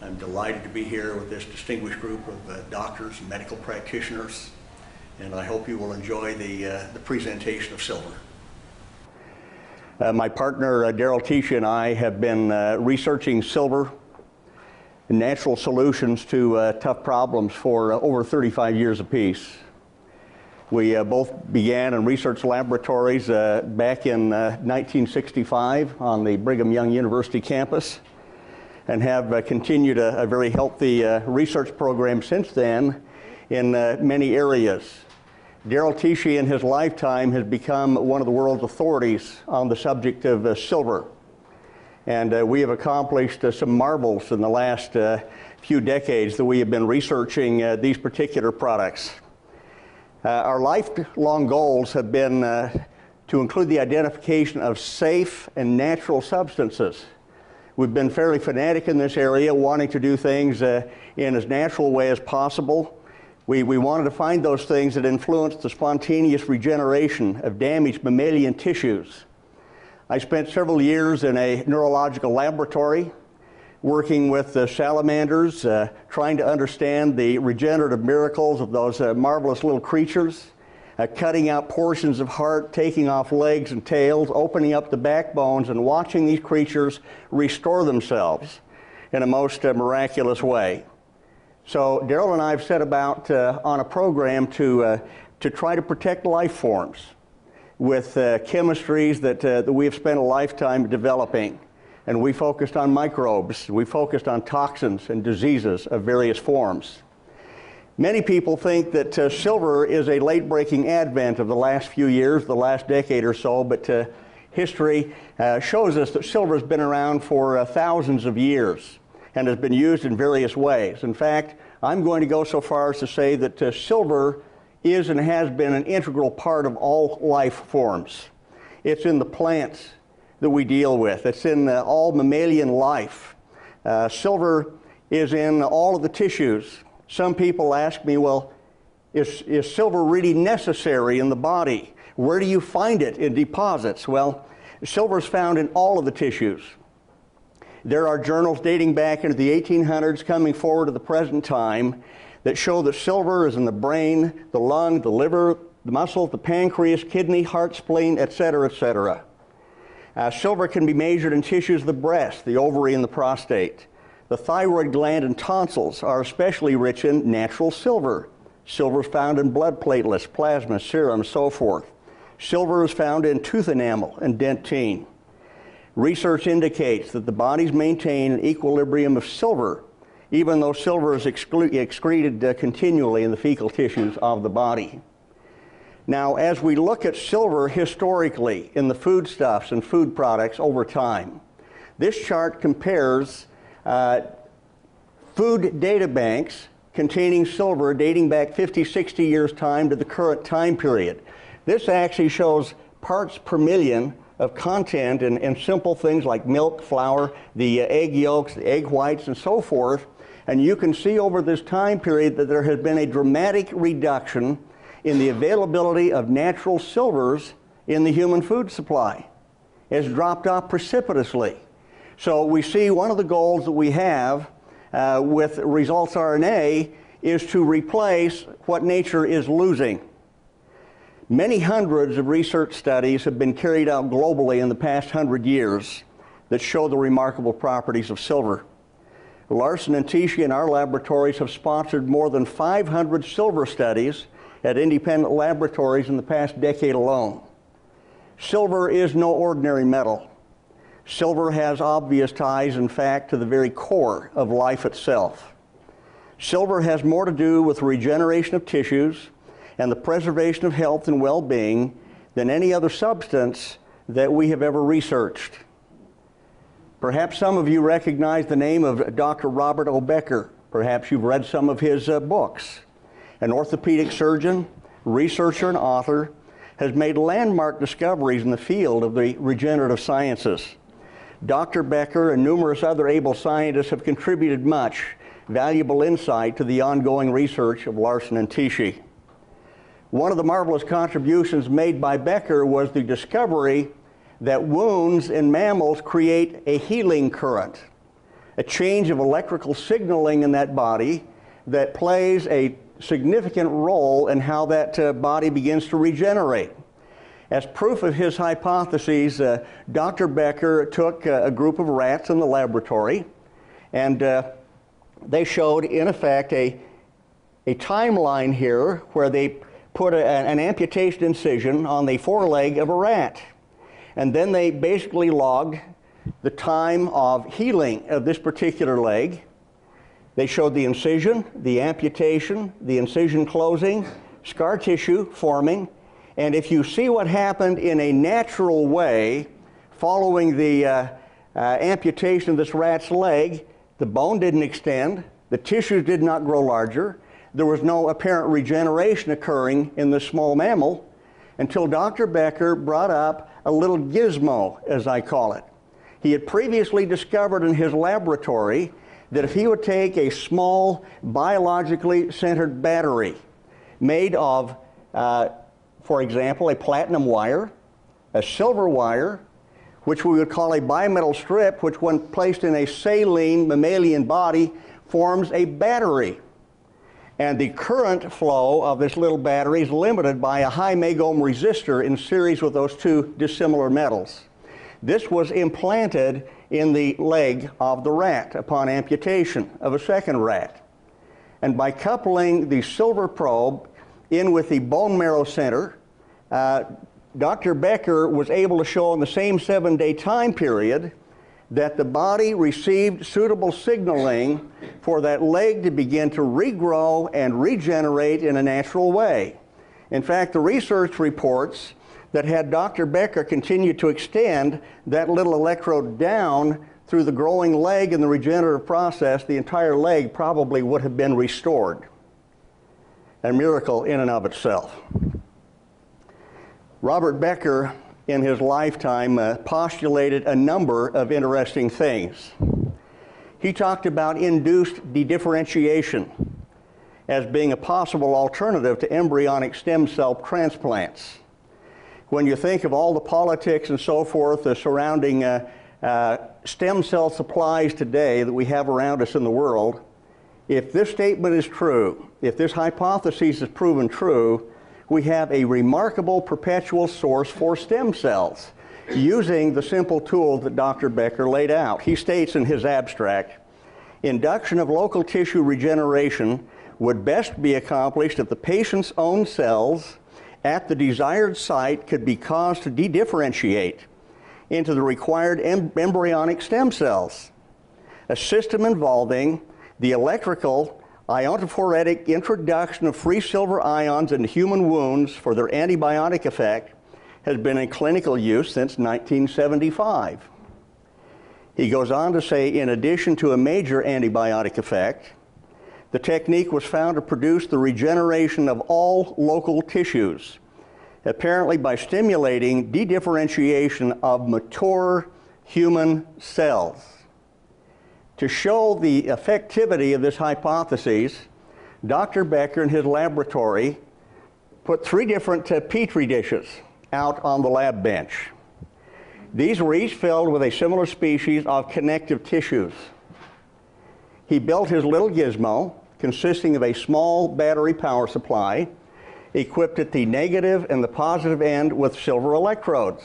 I'm delighted to be here with this distinguished group of doctors and medical practitioners, and I hope you will enjoy the presentation of silver. My partner, Daryl Tisha, and I have been researching silver and natural solutions to tough problems for over 35 years apiece. We both began in research laboratories back in 1965 on the Brigham Young University campus, and have continued a very healthy research program since then in many areas. Daryl Tisha in his lifetime has become one of the world's authorities on the subject of silver. And we have accomplished some marvels in the last few decades that we have been researching these particular products. Our lifelong goals have been to include the identification of safe and natural substances. We've been fairly fanatic in this area, wanting to do things in as natural a way as possible. We wanted to find those things that influence the spontaneous regeneration of damaged mammalian tissues. I spent several years in a neurological laboratory working with salamanders, trying to understand the regenerative miracles of those marvelous little creatures, cutting out portions of heart, taking off legs and tails, opening up the backbones, and watching these creatures restore themselves in a most miraculous way. So Daryl and I have set about on a program to try to protect life forms with chemistries that we have spent a lifetime developing. And we focused on microbes, we focused on toxins and diseases of various forms. Many people think that silver is a late-breaking advent of the last few years, the last decade or so, but history shows us that silver has been around for thousands of years and has been used in various ways. In fact, I'm going to go so far as to say that silver is and has been an integral part of all life forms. It's in the plants that we deal with. It's in all mammalian life. Silver is in all of the tissues. Some people ask me, well, is silver really necessary in the body? Where do you find it in deposits? Well, silver is found in all of the tissues. There are journals dating back into the 1800s coming forward to the present time that show that silver is in the brain, the lung, the liver, the muscles, the pancreas, kidney, heart, spleen, etc., etc. Silver can be measured in tissues of the breast, the ovary, and the prostate. The thyroid gland and tonsils are especially rich in natural silver. Silver is found in blood platelets, plasma, serum, and so forth. Silver is found in tooth enamel and dentine. Research indicates that the bodies maintain an equilibrium of silver, even though silver is excreted continually in the fecal tissues of the body. Now, as we look at silver historically in the foodstuffs and food products over time, this chart compares food data banks containing silver dating back 50, 60 years' time to the current time period. This actually shows parts per million of content in simple things like milk, flour, the egg yolks, the egg whites, and so forth. And you can see over this time period that there has been a dramatic reduction in the availability of natural silvers in the human food supply. It's dropped off precipitously. So we see one of the goals that we have with Results RNA is to replace what nature is losing. Many hundreds of research studies have been carried out globally in the past 100 years that show the remarkable properties of silver. Larson and Tisha in our laboratories have sponsored more than 500 silver studies at independent laboratories in the past decade alone. Silver is no ordinary metal. Silver has obvious ties, in fact, to the very core of life itself. Silver has more to do with regeneration of tissues and the preservation of health and well-being than any other substance that we have ever researched. Perhaps some of you recognize the name of Dr. Robert O. Becker. Perhaps you've read some of his books. An orthopedic surgeon, researcher, and author, has made landmark discoveries in the field of the regenerative sciences. Dr. Becker and numerous other able scientists have contributed much valuable insight to the ongoing research of Larson and Tisha. One of the marvelous contributions made by Becker was the discovery that wounds in mammals create a healing current. a change of electrical signaling in that body that plays a significant role in how that body begins to regenerate. As proof of his hypotheses, Dr. Becker took a group of rats in the laboratory, and they showed, in effect, a timeline here where they put an amputation incision on the foreleg of a rat. And then they basically logged the time of healing of this particular leg. They showed the incision, the amputation, the incision closing, scar tissue forming, and if you see what happened in a natural way following the amputation of this rat's leg, the bone didn't extend, the tissues did not grow larger, there was no apparent regeneration occurring in the small mammal until Dr. Becker brought up a little gizmo, as I call it. He had previously discovered in his laboratory that if he would take a small biologically centered battery made of, for example, a platinum wire, a silver wire, which we would call a bimetal strip, which when placed in a saline mammalian body forms a battery. And the current flow of this little battery is limited by a high megohm resistor in series with those two dissimilar metals. This was implanted in the leg of the rat upon amputation of a second rat. And by coupling the silver probe in with the bone marrow center, Dr. Becker was able to show in the same 7-day time period that the body received suitable signaling for that leg to begin to regrow and regenerate in a natural way. In fact, the research reports that had Dr. Becker continued to extend that little electrode down through the growing leg in the regenerative process, the entire leg probably would have been restored. A miracle in and of itself. Robert Becker, in his lifetime, postulated a number of interesting things. He talked about induced dedifferentiation as being a possible alternative to embryonic stem cell transplants. When you think of all the politics and so forth surrounding stem cell supplies today that we have around us in the world, if this statement is true, if this hypothesis is proven true, we have a remarkable perpetual source for stem cells using the simple tools that Dr. Becker laid out. He states in his abstract, induction of local tissue regeneration would best be accomplished if the patient's own cells at the desired site could be caused to dedifferentiate into the required embryonic stem cells, a system involving the electrical iontophoretic introduction of free silver ions into human wounds for their antibiotic effect has been in clinical use since 1975. He goes on to say, in addition to a major antibiotic effect, the technique was found to produce the regeneration of all local tissues, apparently by stimulating dedifferentiation of mature human cells. To show the effectivity of this hypothesis, Dr. Becker in his laboratory put 3 different Petri dishes out on the lab bench. These were each filled with a similar species of connective tissues. He built his little gizmo consisting of a small battery power supply, equipped at the negative and the positive end with silver electrodes.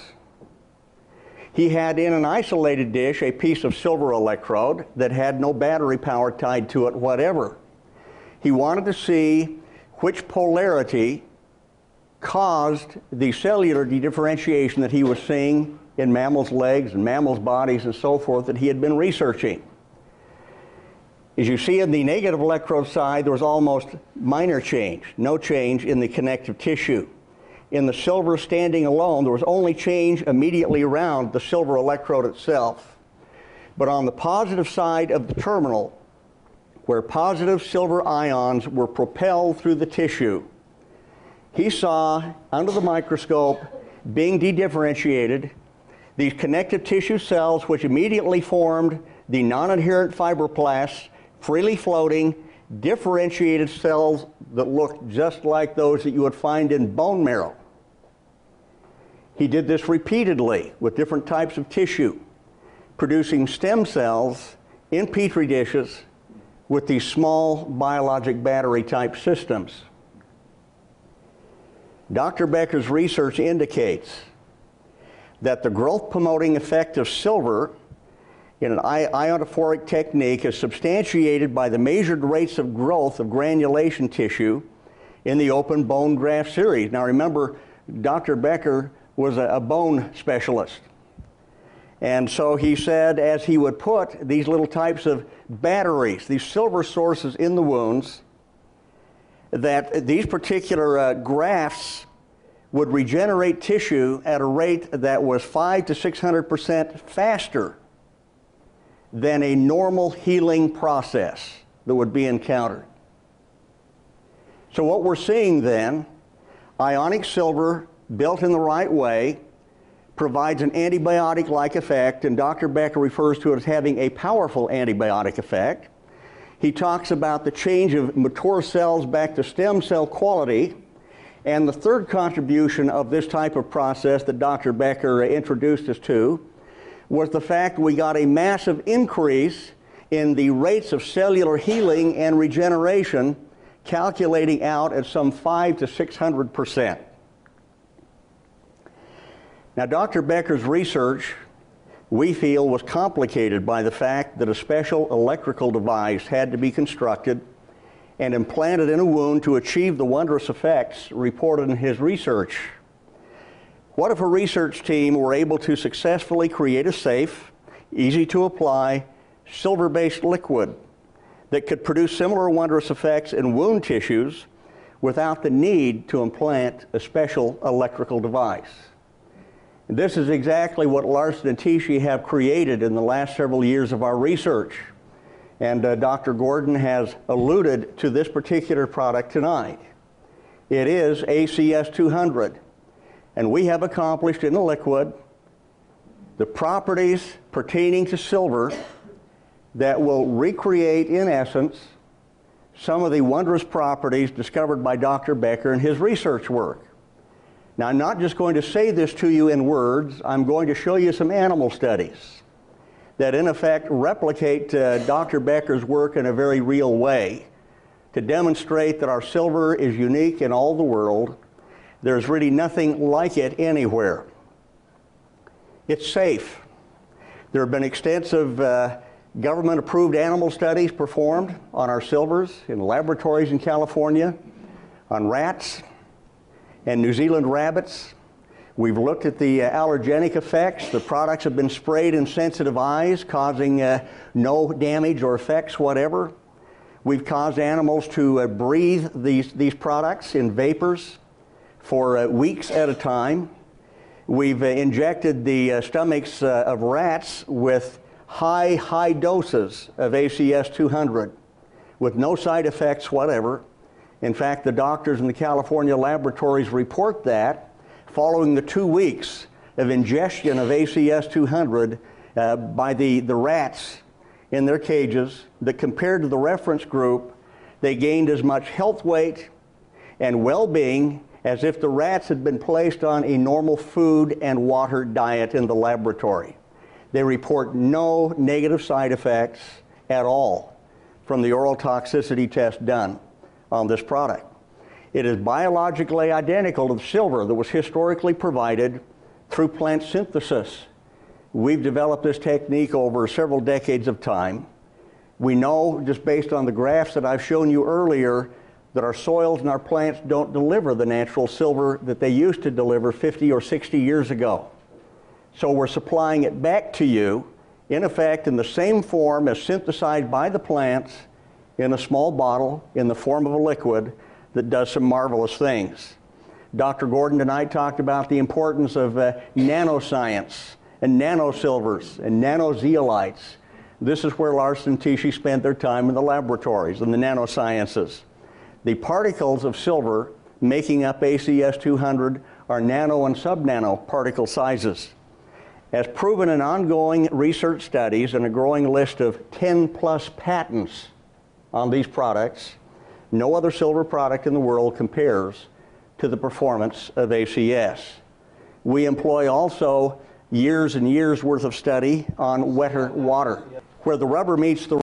He had in an isolated dish a piece of silver electrode that had no battery power tied to it whatever. He wanted to see which polarity caused the cellular dedifferentiation that he was seeing in mammals' legs and mammals' bodies and so forth that he had been researching. As you see in the negative electrode side, there was almost minor change, no change in the connective tissue. In the silver standing alone, there was only change immediately around the silver electrode itself. But on the positive side of the terminal, where positive silver ions were propelled through the tissue, he saw, under the microscope, being dedifferentiated, these connective tissue cells which immediately formed the non-adherent fibroblasts, freely floating, differentiated cells that looked just like those that you would find in bone marrow. He did this repeatedly with different types of tissue, producing stem cells in Petri dishes with these small biologic battery type systems. Dr. Becker's research indicates that the growth promoting effect of silver in an ionophoric technique is substantiated by the measured rates of growth of granulation tissue in the open bone graft series. Now remember, Dr. Becker was a bone specialist. And so he said, as he would put these little types of batteries, these silver sources in the wounds, that these particular grafts would regenerate tissue at a rate that was 500 to 600% faster than a normal healing process that would be encountered. So what we're seeing then, ionic silver built in the right way provides an antibiotic-like effect, and Dr. Becker refers to it as having a powerful antibiotic effect. He talks about the change of mature cells back to stem cell quality, and the third contribution of this type of process that Dr. Becker introduced us to was the fact we got a massive increase in the rates of cellular healing and regeneration, calculating out at some 500 to 600%. Now, Dr. Becker's research, we feel, was complicated by the fact that a special electrical device had to be constructed and implanted in a wound to achieve the wondrous effects reported in his research. What if a research team were able to successfully create a safe, easy to apply, silver-based liquid that could produce similar wondrous effects in wound tissues without the need to implant a special electrical device? And this is exactly what Larson and Tichy have created in the last several years of our research. And Dr. Gordon has alluded to this particular product tonight. It is ACS 200. And we have accomplished in the liquid the properties pertaining to silver that will recreate, in essence, some of the wondrous properties discovered by Dr. Becker in his research work. Now, I'm not just going to say this to you in words, I'm going to show you some animal studies that in effect replicate Dr. Becker's work in a very real way to demonstrate that our silver is unique in all the world. There's really nothing like it anywhere. It's safe. There have been extensive government-approved animal studies performed on our silvers in laboratories in California, on rats and New Zealand rabbits. We've looked at the allergenic effects. The products have been sprayed in sensitive eyes, causing no damage or effects whatever. We've caused animals to breathe these products in vapors for weeks at a time. We've injected the stomachs of rats with high doses of ACS 200 with no side effects whatever. In fact, the doctors in the California laboratories report that following the 2 weeks of ingestion of ACS 200 by the rats in their cages, that compared to the reference group, they gained as much health weight and well-being as if the rats had been placed on a normal food and water diet in the laboratory. They report no negative side effects at all from the oral toxicity test done on this product. It is biologically identical to the silver that was historically provided through plant synthesis. We've developed this technique over several decades of time. We know, just based on the graphs that I've shown you earlier, that our soils and our plants don't deliver the natural silver that they used to deliver 50 or 60 years ago. So we're supplying it back to you, in effect, in the same form as synthesized by the plants in a small bottle in the form of a liquid that does some marvelous things. Dr. Gordon tonight talked about the importance of nanoscience and nanosilvers and nanozeolites. This is where Larson and Tichy spent their time in the laboratories, in the nanosciences. The particles of silver making up ACS 200 are nano and subnano particle sizes. As proven in ongoing research studies and a growing list of 10+ patents on these products, no other silver product in the world compares to the performance of ACS. We employ also years and years worth of study on wetter water. where the rubber meets the